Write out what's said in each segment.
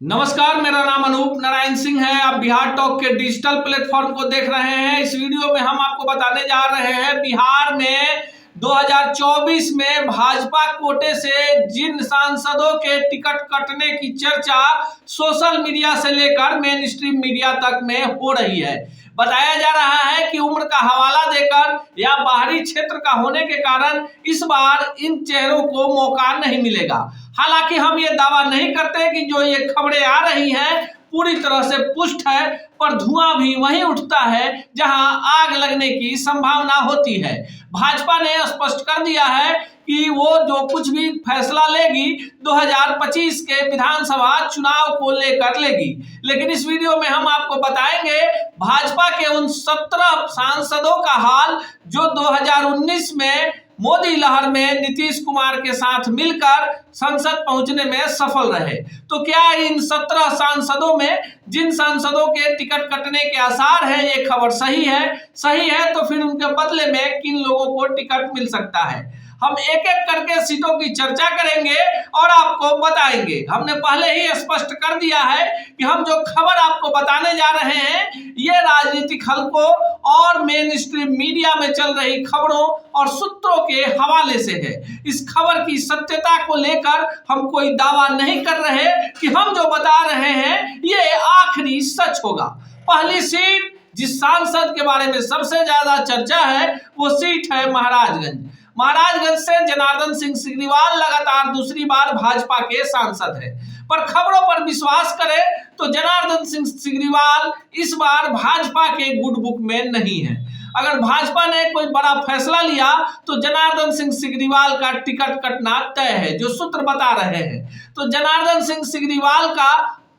नमस्कार, मेरा नाम अनूप नारायण सिंह है। आप बिहार टॉक के डिजिटल प्लेटफॉर्म को देख रहे हैं। इस वीडियो में हम आपको बताने जा रहे हैं बिहार में 2024 में भाजपा कोटे से जिन सांसदों के टिकट कटने की चर्चा सोशल मीडिया से लेकर मेन स्ट्रीम मीडिया तक में हो रही है। बताया जा रहा है कि उम्र का हवाला देकर या बाहरी क्षेत्र का होने के कारण इस बार इन चेहरों को मौका नहीं मिलेगा। हालांकि हम ये दावा नहीं करते कि जो ये खबरें आ रही हैं पूरी तरह से पुष्ट है, पर धुआं भी वहीं उठता है जहां आग लगने की संभावना होती है। भाजपा ने स्पष्ट कर दिया है कि वो जो कुछ भी फैसला लेगी 2025 के विधानसभा चुनाव को लेकर लेगी। लेकिन इस वीडियो में हम आपको बताएंगे भाजपा के उन 17 सांसदों का हाल जो 2019 में मोदी लहर में नीतीश कुमार के साथ मिलकर संसद पहुंचने में सफल रहे। तो क्या इन 17 सांसदों में जिन सांसदों के टिकट कटने के आसार है ये खबर सही है? सही है तो फिर उनके बदले में किन लोगों को टिकट मिल सकता है? हम एक एक करके सीटों की चर्चा करेंगे और आपको बताएंगे। हमने पहले ही स्पष्ट कर दिया है कि हम जो खबर आपको बताने जा रहे हैं ये राजनीतिक हलकों और मेन स्ट्रीम मीडिया में चल रही खबरों और सूत्रों के हवाले से है। इस खबर की सत्यता को लेकर हम कोई दावा नहीं कर रहे कि हम जो बता रहे हैं ये आखिरी सच होगा। पहली सीट जिस सांसद के बारे में सबसे ज्यादा चर्चा है वो सीट है महाराजगंज। महाराजगंज से जनार्दन सिंह सिग्रीवाल लगातार दूसरी बार भाजपा के सांसद है, पर खबरों पर विश्वास करें तो जनार्दन सिंह सिग्रीवाल इस बार भाजपा के गुड बुक में नहीं है। अगर भाजपा ने कोई बड़ा फैसला लिया तो जनार्दन सिंह सिग्रीवाल का टिकट कटना तय है, जो सूत्र बता रहे हैं। तो जनार्दन सिंह सिग्रीवाल का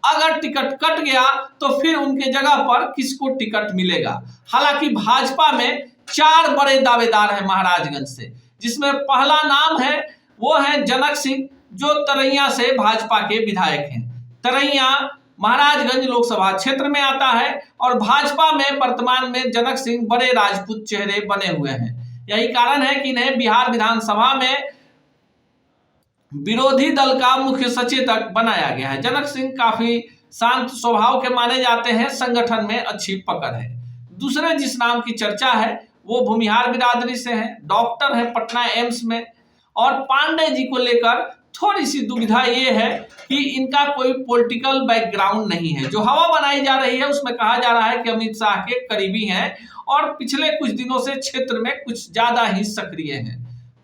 अगर टिकट कट गया तो फिर उनके जगह पर किसको टिकट मिलेगा? हालांकि भाजपा में 4 बड़े दावेदार हैं महाराजगंज से, जिसमें पहला नाम है वो है जनक सिंह, जो तरैया से भाजपा के विधायक हैं। तरैया महाराजगंज लोकसभा क्षेत्र में आता है और भाजपा में वर्तमान में जनक सिंह बड़े राजपूत चेहरे बने हुए हैं। यही कारण है कि इन्हें बिहार विधानसभा में विरोधी दल का मुख्य सचेतक बनाया गया है। जनक सिंह काफी शांत स्वभाव के माने जाते हैं, संगठन में अच्छी पकड़ है। दूसरे जिस नाम की चर्चा है वो भूमिहार बिरादरी से है, डॉक्टर है पटना एम्स में। और पांडे जी को लेकर थोड़ी सी दुविधा ये है कि इनका कोई पॉलिटिकल बैकग्राउंड नहीं है। जो हवा बनाई जा रही है उसमें कहा जा रहा है कि अमित शाह के करीबी हैं और पिछले कुछ दिनों से क्षेत्र में कुछ ज्यादा ही सक्रिय हैं।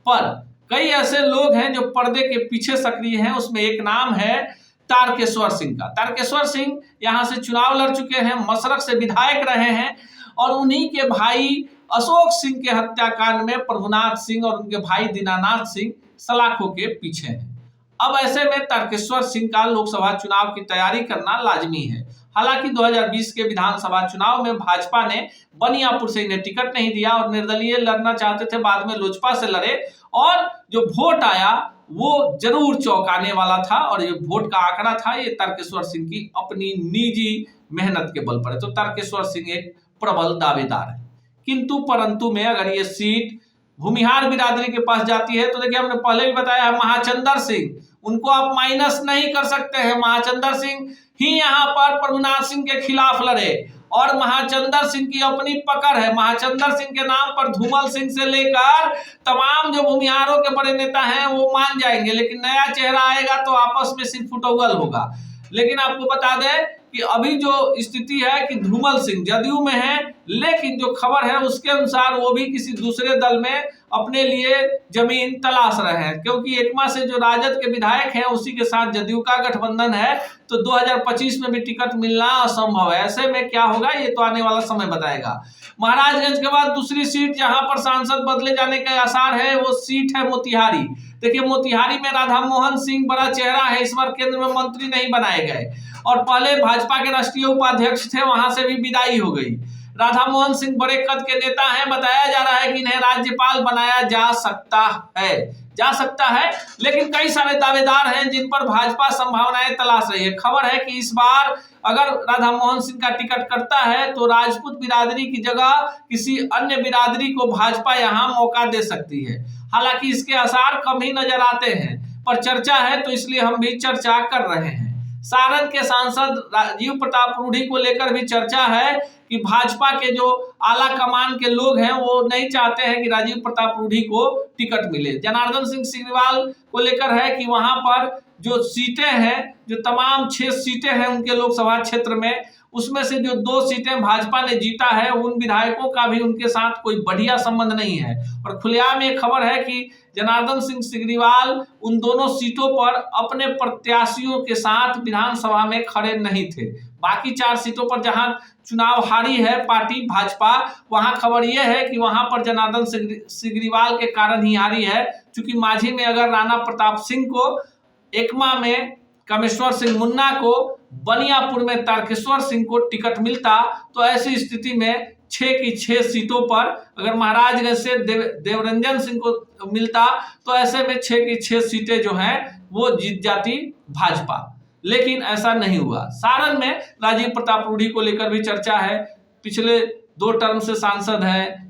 पर कई ऐसे लोग हैं जो पर्दे के पीछे सक्रिय हैं। उसमें एक नाम है तारकेश्वर सिंह का। तारकेश्वर सिंह यहाँ से चुनाव लड़ चुके हैं, मसरख से विधायक रहे हैं और उन्हीं के भाई अशोक सिंह के हत्याकांड में प्रभुनाथ सिंह और उनके भाई दीनानाथ सिंह सलाखों के पीछे हैं। अब ऐसे में तारकेश्वर सिंह का लोकसभा चुनाव की तैयारी करना लाजमी है। हालांकि 2020 के विधानसभा चुनाव में भाजपा ने बनियापुर से इन्हें टिकट नहीं दिया और निर्दलीय लड़ना चाहते थे, बाद में लोजपा से लड़े और जो वोट आया वो जरूर चौंकाने वाला था। और ये वोट का आंकड़ा था ये तारकेश्वर सिंह की अपनी निजी मेहनत के बल पर है। तो तारकेश्वर सिंह एक प्रबल दावेदार है। किंतु परंतु में अगर ये सीट भूमिहार बिरादरी के पास जाती है तो देखिए हमने पहले भी बताया है महाचंदर सिंह, उनको आप माइनस नहीं कर सकते हैं। महाचंदर सिंह ही यहाँ पर प्रभुनाथ सिंह के खिलाफ लड़े और महाचंदर सिंह की अपनी पकड़ है। महाचंदर सिंह के नाम पर धूमल सिंह से लेकर तमाम जो भूमिहारों के बड़े नेता हैं वो मान जाएंगे, लेकिन नया चेहरा आएगा तो आपस में सिर्फ फुटौल होगा। लेकिन आपको बता दें कि अभी जो स्थिति है कि धूमल सिंह जदयू में है, लेकिन जो खबर है उसके अनुसार वो भी किसी दूसरे दल में अपने लिए जमीन तलाश रहे हैं, क्योंकि एकमा से जो राजद के विधायक हैं उसी के साथ जदयू का गठबंधन है। तो 2025 में भी टिकट मिलना असंभव है। ऐसे में क्या होगा ये तो आने वाला समय बताएगा। महाराजगंज के बाद दूसरी सीट जहां पर सांसद बदले जाने के आसार है वो सीट है मोतिहारी। देखिए मोतिहारी में राधा मोहन सिंह बड़ा चेहरा है, इस बार केंद्र में मंत्री नहीं बनाए गए और पहले भाजपा के राष्ट्रीय उपाध्यक्ष थे, वहां से भी विदाई हो गई। राधा मोहन सिंह बड़े कद के नेता हैं, बताया जा रहा है कि इन्हें राज्यपाल बनाया जा सकता है, लेकिन कई सारे दावेदार हैं जिन पर भाजपा संभावनाएं तलाश रही है। खबर है कि इस बार अगर राधा मोहन सिंह का टिकट कटता है तो राजपूत बिरादरी की जगह किसी अन्य बिरादरी को भाजपा यहाँ मौका दे सकती है। हालांकि इसके आसार कम ही नजर आते हैं, पर चर्चा है तो इसलिए हम भी चर्चा कर रहे हैं। सारण के सांसद राजीव प्रताप रूढ़ी को लेकर भी चर्चा है कि भाजपा के जो आला कमान के लोग हैं वो नहीं चाहते हैं कि राजीव प्रताप रूढ़ी को टिकट मिले। जनार्दन सिंह सिग्रीवाल को लेकर है कि वहां पर जो सीटें हैं, जो तमाम 6 सीटें हैं उनके लोकसभा क्षेत्र में, उसमें से जो 2 सीटें भाजपा ने जीता है, उन विधायकों का भी उनके साथ कोई बढ़िया संबंध नहीं है। और खुलेआम एक खबर है कि जनार्दन सिंह सिग्रीवाल उन दोनों सीटों पर अपने प्रत्याशियों के साथ विधानसभा में खड़े नहीं थे। बाकी 4 सीटों पर जहां चुनाव हारी है पार्टी भाजपा, वहां खबर यह है कि वहां पर जनार्दन सिग्रीवाल के कारण ही हारी है। क्योंकि माझी में अगर राणा प्रताप सिंह को, एकमा में कामेश्वर सिंह मुन्ना को, बनियापुर में तारकेश्वर सिंह को टिकट मिलता तो ऐसी स्थिति में 6 की 6 सीटों पर, अगर महाराजगंज से देवरंजन सिंह को मिलता तो ऐसे में 6 की 6 सीटें जो हैं वो जीत जाती भाजपा। लेकिन ऐसा नहीं हुआ। सारण में राजीव प्रताप रूढ़ी को लेकर भी चर्चा है। पिछले 2 टर्म से सांसद हैं,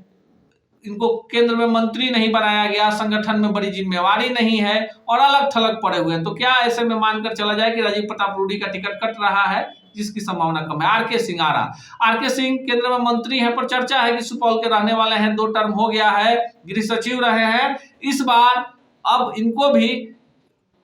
इनको केंद्र में मंत्री नहीं बनाया गया, संगठन में बड़ी जिम्मेवारी नहीं है और अलग थलग पड़े हुए हैं। तो क्या ऐसे में मानकर चला जाए कि राजीव प्रताप रूढ़ी का टिकट कट रहा है, जिसकी संभावना कम है। आर के सिंह केंद्र में मंत्री हैं, पर चर्चा है कि सुपौल के रहने वाले हैं, 2 टर्म हो गया है, गृह सचिव रहे हैं। इस बार अब इनको भी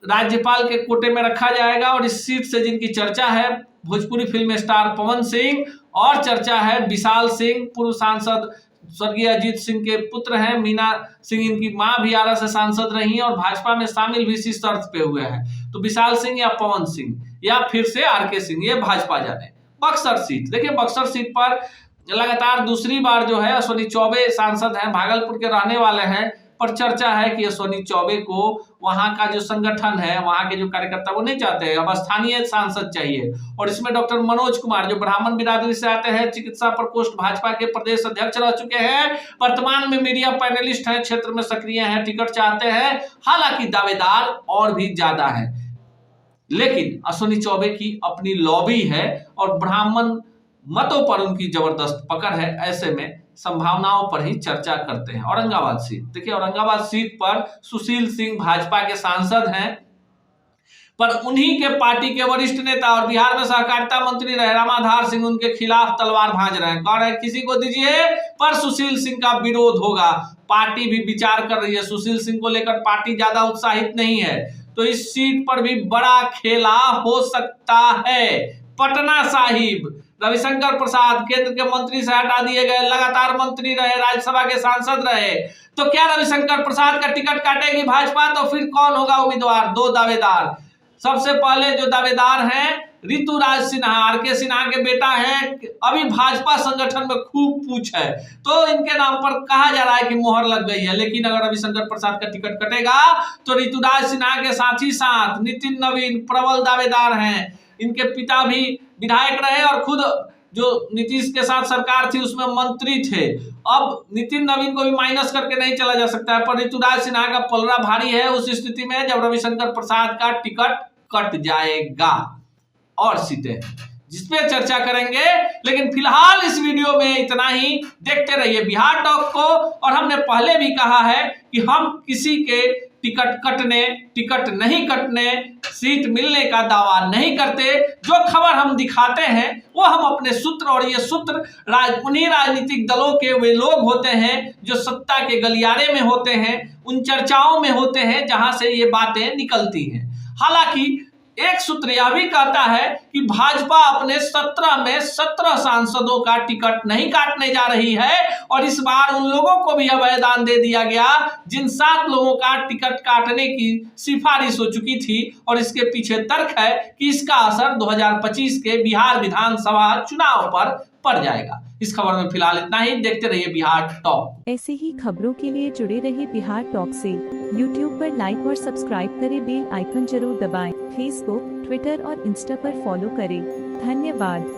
राज्यपाल के कोटे में रखा जाएगा। और इस सीट से जिनकी चर्चा है, भोजपुरी फिल्म स्टार पवन सिंह, और चर्चा है विशाल सिंह, पूर्व सांसद स्वर्गीय अजीत सिंह के पुत्र हैं। मीना सिंह इनकी मां भी आरा से सांसद रही हैं और भाजपा में शामिल भी इसी शर्त पे हुए हैं। तो विशाल सिंह या पवन सिंह या फिर से आर.के. सिंह, ये भाजपा जाने। बक्सर सीट, देखिए बक्सर सीट पर लगातार दूसरी बार जो है अश्विनी चौबे सांसद हैं, भागलपुर के रहने वाले हैं, पर चर्चा है कि अश्विनी चौबे को वहां का जो संगठन है, वहां के जो कार्यकर्ता वो नहीं चाहते हैं, अब स्थानीय सांसद चाहिए। और इसमें डॉक्टर मनोज कुमार जो ब्राह्मण बिरादरी से आते हैं, चिकित्सा प्रकोष्ठ भाजपा के प्रदेश अध्यक्ष रह चुके हैं, वर्तमान में मीडिया पैनलिस्ट हैं, क्षेत्र में सक्रिय हैं, टिकट चाहते हैं। हालांकि दावेदार और भी ज्यादा है, लेकिन अश्विनी चौबे की अपनी लॉबी है और ब्राह्मण मतों पर उनकी जबरदस्त पकड़ है। ऐसे में संभावनाओं पर ही चर्चा करते हैं। औरंगाबाद सीट, देखिए औरंगाबाद सीट पर सुशील सिंह भाजपा के सांसद हैं, पर उन्हीं के पार्टी के वरिष्ठ नेता और बिहार में सहकारिता मंत्री रहे रामाधार सिंह उनके खिलाफ तलवार भांज रहे हैं। कह रहे हैं किसी को दीजिए, पर सुशील सिंह का विरोध होगा। पार्टी भी विचार कर रही है, सुशील सिंह को लेकर पार्टी ज्यादा उत्साहित नहीं है। तो इस सीट पर भी बड़ा खेला हो सकता है। पटना साहिब, रविशंकर प्रसाद केंद्र के मंत्री से हटा दिए गए, लगातार मंत्री रहे, राज्यसभा के सांसद रहे। तो क्या रविशंकर प्रसाद का टिकट काटेगी भाजपा? तो फिर कौन होगा उम्मीदवार? 2 दावेदार। सबसे पहले जो दावेदार हैं ऋतुराज सिन्हा, आर.के. सिन्हा के बेटा हैं, अभी भाजपा संगठन में खूब पूछ है, तो इनके नाम पर कहा जा रहा है कि मोहर लग गई है। लेकिन अगर रविशंकर प्रसाद का टिकट कटेगा तो ऋतुराज सिन्हा के साथ ही साथ नितिन नवीन प्रबल दावेदार हैं। इनके पिता भी विधायक रहे और खुद जो नीतीश के साथ सरकार थी उसमें मंत्री थे। अब नितिन नवीन को भी माइनस करके नहीं चला जा सकता है, पर ऋतुराज सिन्हा का पलड़ा भारी है उस स्थिति में जब रविशंकर प्रसाद का टिकट कट जाएगा। और सीटें जिसपे चर्चा करेंगे, लेकिन फिलहाल इस वीडियो में इतना ही। देखते रहिए बिहार टॉक को। और हमने पहले भी कहा है कि हम किसी के टिकट कटने, टिकट नहीं कटने, सीट मिलने का दावा नहीं करते। जो खबर हम दिखाते हैं वो हम अपने सूत्र, और ये सूत्र उन्हीं राजनीतिक दलों के वे लोग होते हैं जो सत्ता के गलियारे में होते हैं, उन चर्चाओं में होते हैं जहां से ये बातें निकलती हैं। हालांकि एक सूत्र यह भी कहता है कि भाजपा अपने 17 में 17 सांसदों का टिकट नहीं काटने जा रही है, और इस बार उन लोगों को भी अभयदान दे दिया गया जिन 7 लोगों का टिकट काटने की सिफारिश हो चुकी थी। और इसके पीछे तर्क है कि इसका असर 2025 के बिहार विधानसभा चुनाव पर पड़ जाएगा। इस खबर में फिलहाल इतना ही। देखते रहिए बिहार टॉक। ऐसे ही खबरों के लिए जुड़े रहिए बिहार टॉक से। यूट्यूब पर लाइक और सब्सक्राइब करें, बेल आइकन जरूर दबाएं। फेसबुक, ट्विटर और इंस्टा पर फॉलो करें। धन्यवाद।